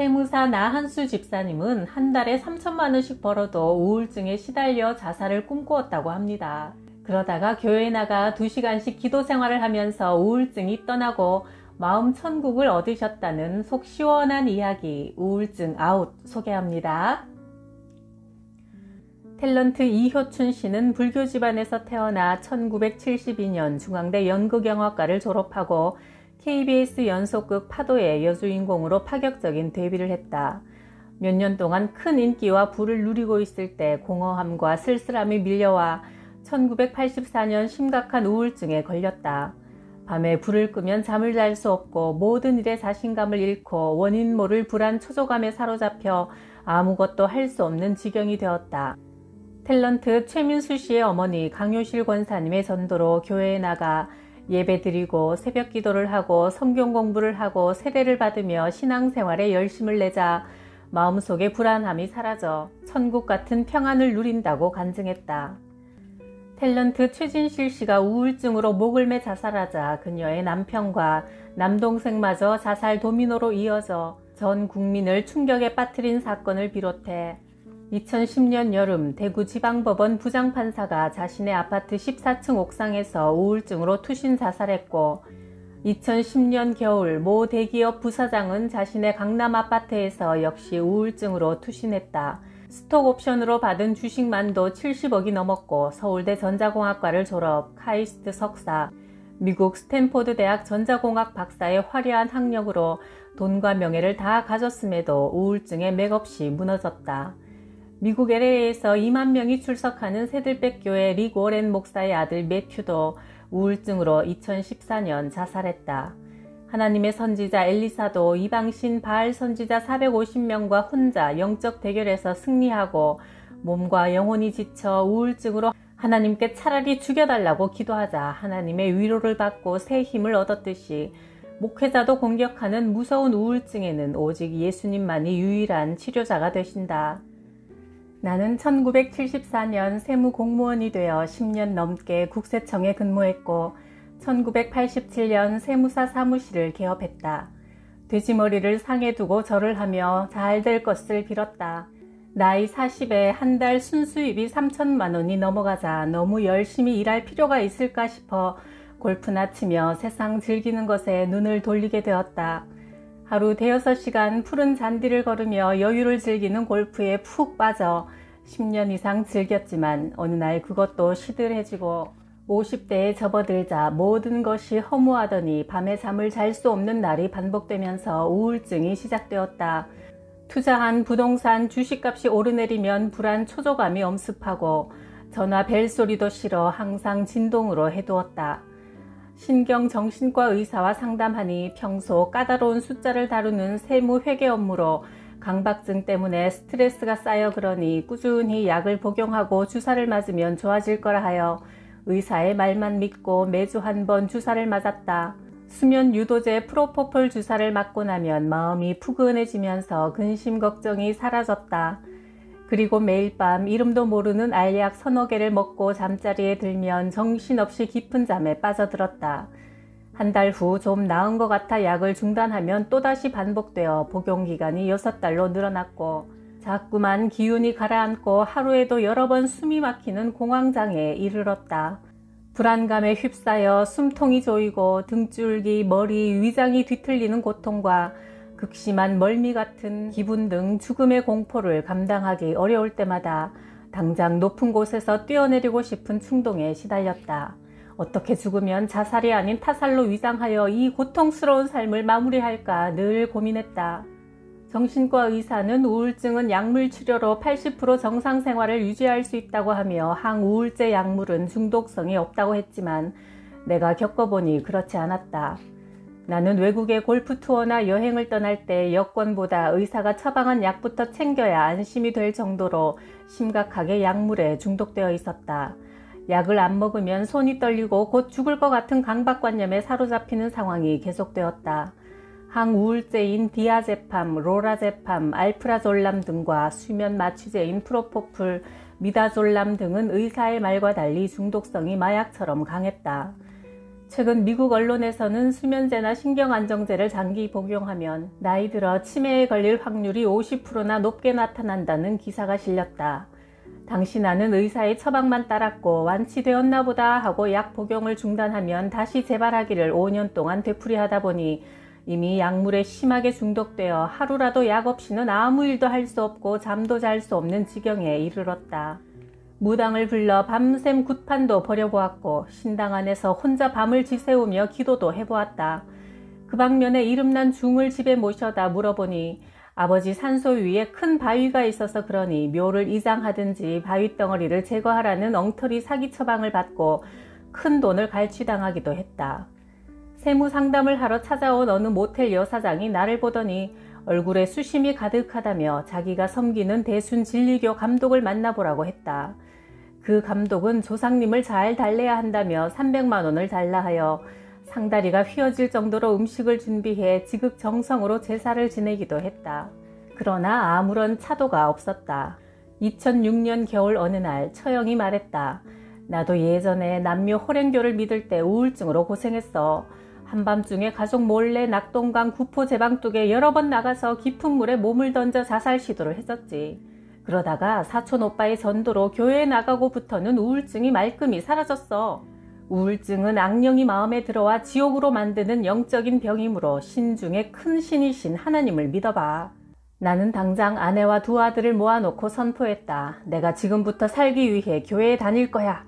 세무사 나한수 집사님은 한 달에 3천만 원씩 벌어도 우울증에 시달려 자살을 꿈꾸었다고 합니다. 그러다가 교회에 나가 2시간씩 기도 생활을 하면서 우울증이 떠나고 마음 천국을 얻으셨다는 속 시원한 이야기, 우울증 아웃 소개합니다. 탤런트 이효춘 씨는 불교 집안에서 태어나 1972년 중앙대 연극영화과를 졸업하고 KBS 연속극 파도의 여주인공으로 파격적인 데뷔를 했다. 몇 년 동안 큰 인기와 부를 누리고 있을 때 공허함과 쓸쓸함이 밀려와 1984년 심각한 우울증에 걸렸다. 밤에 불을 끄면 잠을 잘 수 없고 모든 일에 자신감을 잃고 원인 모를 불안 초조감에 사로잡혀 아무것도 할 수 없는 지경이 되었다. 탤런트 최민수 씨의 어머니 강효실 권사님의 전도로 교회에 나가 예배드리고 새벽 기도를 하고 성경 공부를 하고 세례를 받으며 신앙생활에 열심을 내자 마음속의 불안함이 사라져 천국 같은 평안을 누린다고 간증했다. 탤런트 최진실 씨가 우울증으로 목을 매 자살하자 그녀의 남편과 남동생마저 자살 도미노로 이어져 전 국민을 충격에 빠뜨린 사건을 비롯해 2010년 여름 대구지방법원 부장판사가 자신의 아파트 14층 옥상에서 우울증으로 투신 자살했고 2010년 겨울 모 대기업 부사장은 자신의 강남 아파트에서 역시 우울증으로 투신했다. 스톡 옵션으로 받은 주식만도 70억이 넘었고 서울대 전자공학과를 졸업, 카이스트 석사, 미국 스탠포드 대학 전자공학 박사의 화려한 학력으로 돈과 명예를 다 가졌음에도 우울증에 맥없이 무너졌다. 미국 LA에서 2만 명이 출석하는 새들백 교회 릭 워렌 목사의 아들 매튜도 우울증으로 2014년 자살했다. 하나님의 선지자 엘리사도 이방신 바알 선지자 450명과 혼자 영적 대결에서 승리하고 몸과 영혼이 지쳐 우울증으로 하나님께 차라리 죽여달라고 기도하자 하나님의 위로를 받고 새 힘을 얻었듯이 목회자도 공격하는 무서운 우울증에는 오직 예수님만이 유일한 치료자가 되신다. 나는 1974년 세무공무원이 되어 10년 넘게 국세청에 근무했고 1987년 세무사 사무실을 개업했다. 돼지머리를 상에 두고 절을 하며 잘 될 것을 빌었다. 나이 40에 한 달 순수입이 3천만 원이 넘어가자 너무 열심히 일할 필요가 있을까 싶어 골프나 치며 세상 즐기는 것에 눈을 돌리게 되었다. 하루 대여섯 시간 푸른 잔디를 걸으며 여유를 즐기는 골프에 푹 빠져 10년 이상 즐겼지만 어느 날 그것도 시들해지고 50대에 접어들자 모든 것이 허무하더니 밤에 잠을 잘 수 없는 날이 반복되면서 우울증이 시작되었다. 투자한 부동산 주식값이 오르내리면 불안 초조감이 엄습하고 전화 벨소리도 싫어 항상 진동으로 해두었다. 신경정신과 의사와 상담하니 평소 까다로운 숫자를 다루는 세무 회계 업무로 강박증 때문에 스트레스가 쌓여 그러니 꾸준히 약을 복용하고 주사를 맞으면 좋아질 거라 하여 의사의 말만 믿고 매주 한 번 주사를 맞았다. 수면 유도제 프로포폴 주사를 맞고 나면 마음이 푸근해지면서 근심 걱정이 사라졌다. 그리고 매일 밤 이름도 모르는 알약 서너 개를 먹고 잠자리에 들면 정신없이 깊은 잠에 빠져들었다. 한 달 후 좀 나은 것 같아 약을 중단하면 또다시 반복되어 복용기간이 6달로 늘어났고 자꾸만 기운이 가라앉고 하루에도 여러 번 숨이 막히는 공황장애에 이르렀다. 불안감에 휩싸여 숨통이 조이고 등줄기, 머리, 위장이 뒤틀리는 고통과 극심한 멀미 같은 기분 등 죽음의 공포를 감당하기 어려울 때마다 당장 높은 곳에서 뛰어내리고 싶은 충동에 시달렸다. 어떻게 죽으면 자살이 아닌 타살로 위장하여 이 고통스러운 삶을 마무리할까 늘 고민했다. 정신과 의사는 우울증은 약물 치료로 80% 정상 생활을 유지할 수 있다고 하며 항우울제 약물은 중독성이 없다고 했지만 내가 겪어보니 그렇지 않았다. 나는 외국에 골프 투어나 여행을 떠날 때 여권보다 의사가 처방한 약부터 챙겨야 안심이 될 정도로 심각하게 약물에 중독되어 있었다. 약을 안 먹으면 손이 떨리고 곧 죽을 것 같은 강박관념에 사로잡히는 상황이 계속되었다. 항우울제인 디아제팜, 로라제팜, 알프라졸람 등과 수면 마취제인 프로포폴, 미다졸람 등은 의사의 말과 달리 중독성이 마약처럼 강했다. 최근 미국 언론에서는 수면제나 신경안정제를 장기 복용하면 나이 들어 치매에 걸릴 확률이 50%나 높게 나타난다는 기사가 실렸다. 당시 나는 의사의 처방만 따랐고 완치되었나 보다 하고 약 복용을 중단하면 다시 재발하기를 5년 동안 되풀이하다 보니 이미 약물에 심하게 중독되어 하루라도 약 없이는 아무 일도 할 수 없고 잠도 잘 수 없는 지경에 이르렀다. 무당을 불러 밤샘 굿판도 벌여보았고 신당 안에서 혼자 밤을 지새우며 기도도 해보았다. 그 방면에 이름난 중을 집에 모셔다 물어보니 아버지 산소 위에 큰 바위가 있어서 그러니 묘를 이장하든지 바위 덩어리를 제거하라는 엉터리 사기 처방을 받고 큰 돈을 갈취당하기도 했다. 세무 상담을 하러 찾아온 어느 모텔 여사장이 나를 보더니 얼굴에 수심이 가득하다며 자기가 섬기는 대순 진리교 감독을 만나보라고 했다. 그 감독은 조상님을 잘 달래야 한다며 300만 원을 달라 하여 상다리가 휘어질 정도로 음식을 준비해 지극정성으로 제사를 지내기도 했다. 그러나 아무런 차도가 없었다. 2006년 겨울 어느 날 처형이 말했다. 나도 예전에 남묘 호랭교를 믿을 때 우울증으로 고생했어. 한밤중에 가족 몰래 낙동강 구포 제방뚝에 여러 번 나가서 깊은 물에 몸을 던져 자살 시도를 했었지. 그러다가 사촌 오빠의 전도로 교회에 나가고부터는 우울증이 말끔히 사라졌어. 우울증은 악령이 마음에 들어와 지옥으로 만드는 영적인 병이므로 신중에 큰 신이신 하나님을 믿어봐. 나는 당장 아내와 두 아들을 모아놓고 선포했다. 내가 지금부터 살기 위해 교회에 다닐 거야.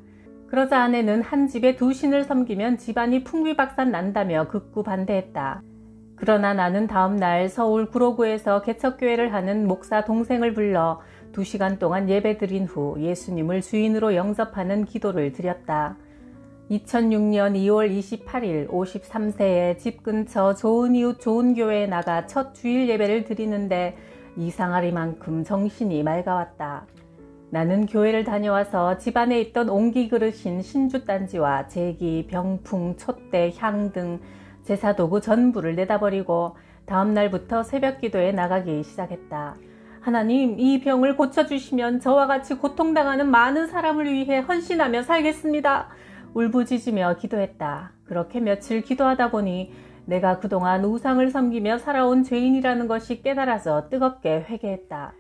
그러자 아내는 한 집에 두 신을 섬기면 집안이 풍비박산 난다며 극구 반대했다. 그러나 나는 다음날 서울 구로구에서 개척교회를 하는 목사 동생을 불러 2시간 동안 예배드린 후 예수님을 주인으로 영접하는 기도를 드렸다. 2006년 2월 28일 53세에 집 근처 좋은 이웃 좋은 교회에 나가 첫 주일 예배를 드리는데 이상하리만큼 정신이 맑아왔다. 나는 교회를 다녀와서 집안에 있던 옹기 그릇인 신주단지와 제기, 병풍, 촛대, 향 등 제사도구 전부를 내다버리고 다음 날부터 새벽 기도에 나가기 시작했다. 하나님, 이 병을 고쳐주시면 저와 같이 고통당하는 많은 사람을 위해 헌신하며 살겠습니다. 울부짖으며 기도했다. 그렇게 며칠 기도하다 보니 내가 그동안 우상을 섬기며 살아온 죄인이라는 것이 깨달아져 뜨겁게 회개했다.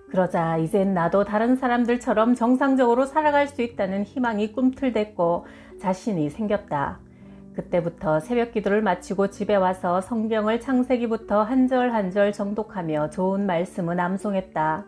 그러자 이젠 나도 다른 사람들처럼 정상적으로 살아갈 수 있다는 희망이 꿈틀댔고 자신이 생겼다. 그때부터 새벽 기도를 마치고 집에 와서 성경을 창세기부터 한 절 한 절 정독하며 좋은 말씀은 암송했다.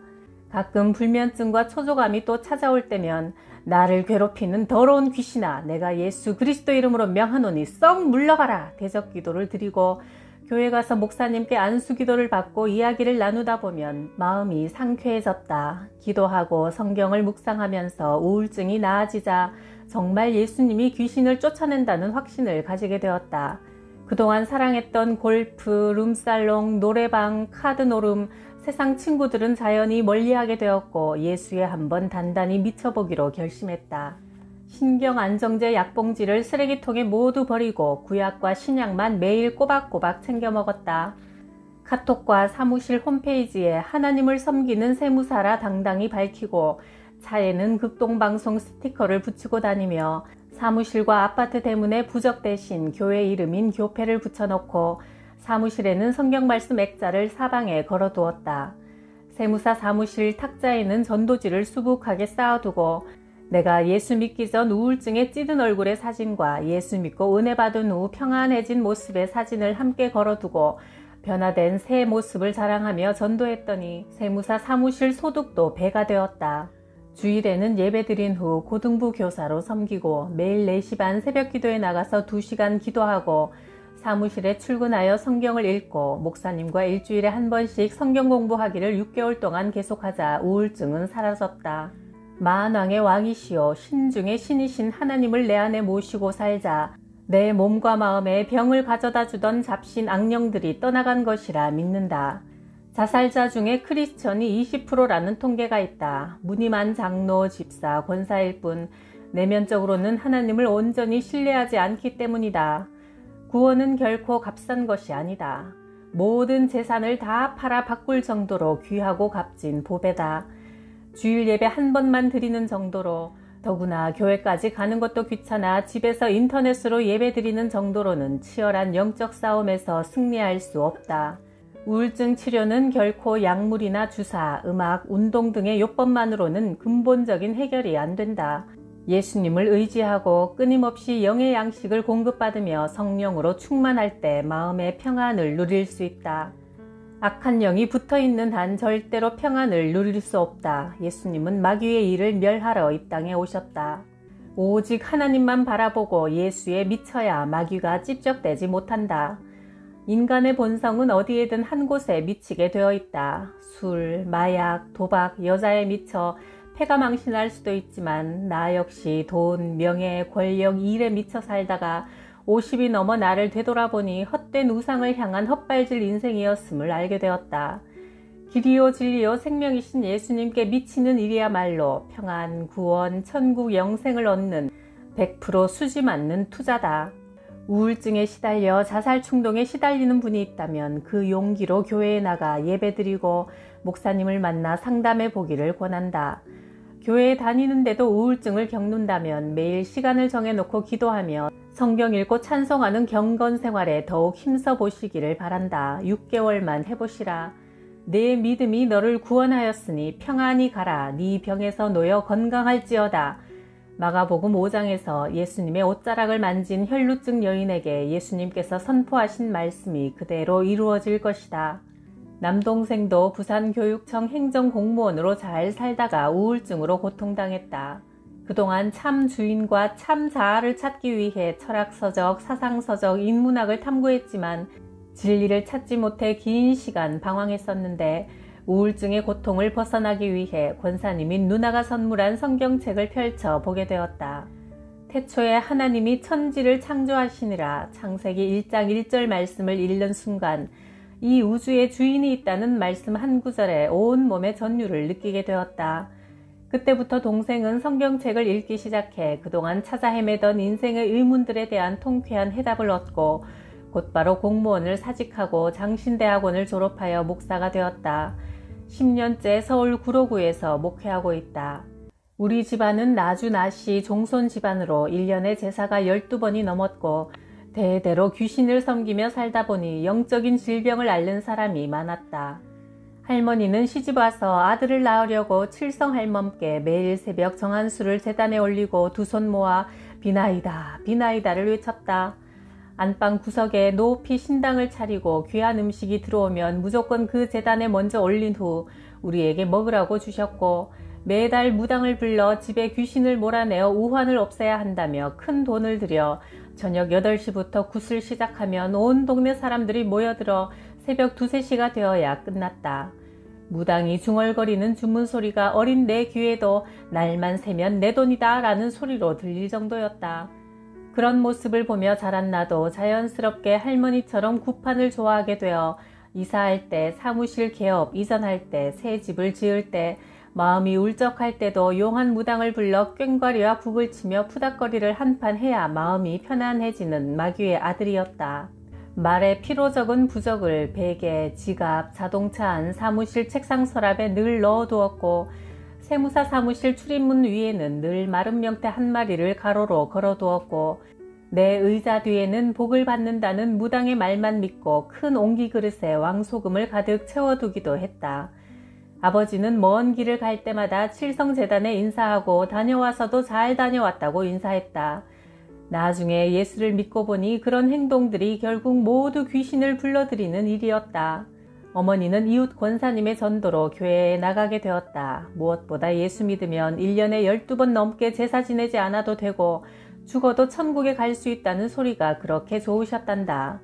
가끔 불면증과 초조감이 또 찾아올 때면 나를 괴롭히는 더러운 귀신아, 내가 예수 그리스도 이름으로 명하노니 썩 물러가라 대적 기도를 드리고 교회 가서 목사님께 안수 기도를 받고 이야기를 나누다 보면 마음이 상쾌해졌다. 기도하고 성경을 묵상하면서 우울증이 나아지자 정말 예수님이 귀신을 쫓아낸다는 확신을 가지게 되었다. 그동안 사랑했던 골프, 룸살롱, 노래방, 카드노름, 세상 친구들은 자연히 멀리하게 되었고 예수에 한번 단단히 미쳐보기로 결심했다. 신경안정제 약봉지를 쓰레기통에 모두 버리고 구약과 신약만 매일 꼬박꼬박 챙겨 먹었다. 카톡과 사무실 홈페이지에 하나님을 섬기는 세무사라 당당히 밝히고 차에는 극동방송 스티커를 붙이고 다니며 사무실과 아파트 대문에 부적 대신 교회 이름인 교패를 붙여놓고 사무실에는 성경말씀 액자를 사방에 걸어두었다. 세무사 사무실 탁자에는 전도지를 수북하게 쌓아두고 내가 예수 믿기 전 우울증에 찌든 얼굴의 사진과 예수 믿고 은혜 받은 후 평안해진 모습의 사진을 함께 걸어두고 변화된 새 모습을 자랑하며 전도했더니 세무사 사무실 소득도 배가 되었다. 주일에는 예배드린 후 고등부 교사로 섬기고 매일 4시 반 새벽 기도에 나가서 2시간 기도하고 사무실에 출근하여 성경을 읽고 목사님과 일주일에 한 번씩 성경 공부하기를 6개월 동안 계속하자 우울증은 사라졌다. 만왕의 왕이시오 신중의 신이신 하나님을 내 안에 모시고 살자 내 몸과 마음에 병을 가져다 주던 잡신 악령들이 떠나간 것이라 믿는다. 자살자 중에 크리스천이 20%라는 통계가 있다. 무늬만 장로, 집사, 권사일 뿐 내면적으로는 하나님을 온전히 신뢰하지 않기 때문이다. 구원은 결코 값싼 것이 아니다. 모든 재산을 다 팔아 바꿀 정도로 귀하고 값진 보배다. 주일 예배 한 번만 드리는 정도로 더구나 교회까지 가는 것도 귀찮아 집에서 인터넷으로 예배드리는 정도로는 치열한 영적 싸움에서 승리할 수 없다. 우울증 치료는 결코 약물이나 주사, 음악, 운동 등의 요법만으로는 근본적인 해결이 안 된다. 예수님을 의지하고 끊임없이 영의 양식을 공급받으며 성령으로 충만할 때 마음의 평안을 누릴 수 있다. 악한 영이 붙어있는 한 절대로 평안을 누릴 수 없다. 예수님은 마귀의 일을 멸하러 이 땅에 오셨다. 오직 하나님만 바라보고 예수에 미쳐야 마귀가 찝적대지 못한다. 인간의 본성은 어디에든 한 곳에 미치게 되어 있다. 술, 마약, 도박, 여자에 미쳐 패가 망신할 수도 있지만 나 역시 돈, 명예, 권력, 일에 미쳐 살다가 50이 넘어 나를 되돌아보니 헛된 우상을 향한 헛발질 인생이었음을 알게 되었다. 길이요 진리요 생명이신 예수님께 미치는 일이야말로 평안, 구원, 천국 영생을 얻는 100% 수지 맞는 투자다. 우울증에 시달려 자살 충동에 시달리는 분이 있다면 그 용기로 교회에 나가 예배드리고 목사님을 만나 상담해 보기를 권한다. 교회에 다니는데도 우울증을 겪는다면 매일 시간을 정해놓고 기도하며 성경 읽고 찬송하는 경건 생활에 더욱 힘써 보시기를 바란다. 6개월만 해보시라. 내 믿음이 너를 구원하였으니 평안히 가라. 네 병에서 놓여 건강할지어다. 마가복음 5장에서 예수님의 옷자락을 만진 혈루증 여인에게 예수님께서 선포하신 말씀이 그대로 이루어질 것이다. 남동생도 부산교육청 행정공무원으로 잘 살다가 우울증으로 고통당했다. 그동안 참 주인과 참 자아를 찾기 위해 철학서적, 사상서적, 인문학을 탐구했지만 진리를 찾지 못해 긴 시간 방황했었는데 우울증의 고통을 벗어나기 위해 권사님이 누나가 선물한 성경책을 펼쳐 보게 되었다. 태초에 하나님이 천지를 창조하시니라 창세기 1장 1절 말씀을 읽는 순간 이 우주의 주인이 있다는 말씀 한 구절에 온몸의 전율을 느끼게 되었다. 그때부터 동생은 성경책을 읽기 시작해 그동안 찾아 헤매던 인생의 의문들에 대한 통쾌한 해답을 얻고 곧바로 공무원을 사직하고 장신대학원을 졸업하여 목사가 되었다. 10년째 서울 구로구에서 목회하고 있다. 우리 집안은 나주나시 종손 집안으로 1년에 제사가 12번이 넘었고 대대로 귀신을 섬기며 살다 보니 영적인 질병을 앓는 사람이 많았다. 할머니는 시집와서 아들을 낳으려고 칠성할멈께 매일 새벽 정한수를 제단에 올리고 두 손 모아 비나이다 비나이다를 외쳤다. 안방 구석에 높이 신당을 차리고 귀한 음식이 들어오면 무조건 그 제단에 먼저 올린 후 우리에게 먹으라고 주셨고 매달 무당을 불러 집에 귀신을 몰아내어 우환을 없애야 한다며 큰 돈을 들여 저녁 8시부터 굿을 시작하면 온 동네 사람들이 모여들어 새벽 2, 3시가 되어야 끝났다. 무당이 중얼거리는 주문 소리가 어린 내 귀에도 날만 새면 내 돈이다 라는 소리로 들릴 정도였다. 그런 모습을 보며 자란 나도 자연스럽게 할머니처럼 굿판을 좋아하게 되어 이사할 때, 사무실 개업, 이전할 때, 새 집을 지을 때, 마음이 울적할 때도 용한 무당을 불러 꽹과리와 북을 치며 푸닥거리를 한판 해야 마음이 편안해지는 마귀의 아들이었다. 말에 피로 적은 부적을 베개, 지갑, 자동차 안 사무실 책상 서랍에 늘 넣어두었고 세무사 사무실 출입문 위에는 늘 마른 명태 한 마리를 가로로 걸어두었고 내 의자 뒤에는 복을 받는다는 무당의 말만 믿고 큰 옹기 그릇에 왕소금을 가득 채워두기도 했다. 아버지는 먼 길을 갈 때마다 칠성재단에 인사하고 다녀와서도 잘 다녀왔다고 인사했다. 나중에 예수를 믿고 보니 그런 행동들이 결국 모두 귀신을 불러들이는 일이었다. 어머니는 이웃 권사님의 전도로 교회에 나가게 되었다. 무엇보다 예수 믿으면 1년에 12번 넘게 제사 지내지 않아도 되고 죽어도 천국에 갈 수 있다는 소리가 그렇게 좋으셨단다.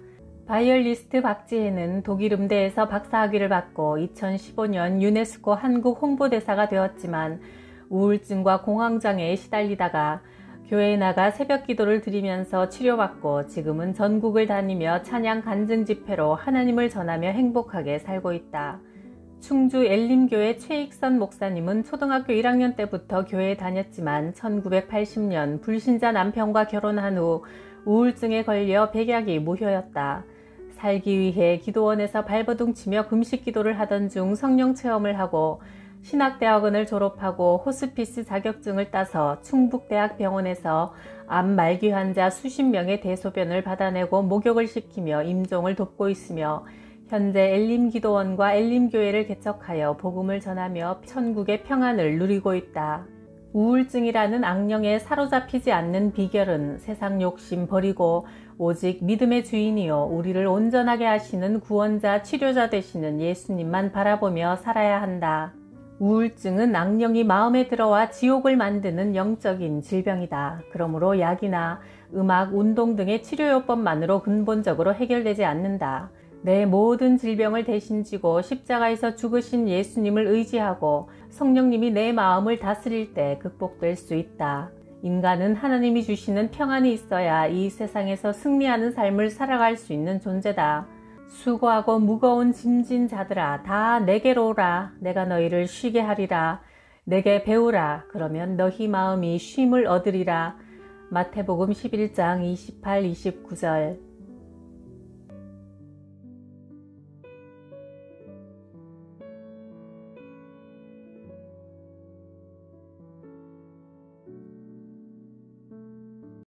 바이올리스트 박지혜는 독일 음대에서 박사학위를 받고 2015년 유네스코 한국 홍보대사가 되었지만 우울증과 공황장애에 시달리다가 교회에 나가 새벽 기도를 드리면서 치료받고 지금은 전국을 다니며 찬양 간증 집회로 하나님을 전하며 행복하게 살고 있다. 충주 엘림교회 최익선 목사님은 초등학교 1학년 때부터 교회에 다녔지만 1980년 불신자 남편과 결혼한 후 우울증에 걸려 백약이 무효였다. 살기 위해 기도원에서 발버둥치며 금식 기도를 하던 중 성령 체험을 하고 신학대학원을 졸업하고 호스피스 자격증을 따서 충북대학병원에서 암 말기 환자 수십 명의 대소변을 받아내고 목욕을 시키며 임종을 돕고 있으며 현재 엘림기도원과 엘림교회를 개척하여 복음을 전하며 천국의 평안을 누리고 있다. 우울증이라는 악령에 사로잡히지 않는 비결은 세상 욕심 버리고 오직 믿음의 주인이요 우리를 온전하게 하시는 구원자 치료자 되시는 예수님만 바라보며 살아야 한다. 우울증은 악령이 마음에 들어와 지옥을 만드는 영적인 질병이다. 그러므로 약이나 음악, 운동 등의 치료요법만으로 근본적으로 해결되지 않는다. 내 모든 질병을 대신 지고 십자가에서 죽으신 예수님을 의지하고 성령님이 내 마음을 다스릴 때 극복될 수 있다. 인간은 하나님이 주시는 평안이 있어야 이 세상에서 승리하는 삶을 살아갈 수 있는 존재다. 수고하고 무거운 짐진 자들아 다 내게로 오라. 내가 너희를 쉬게 하리라. 내게 배우라. 그러면 너희 마음이 쉼을 얻으리라. 마태복음 11장 28, 29절.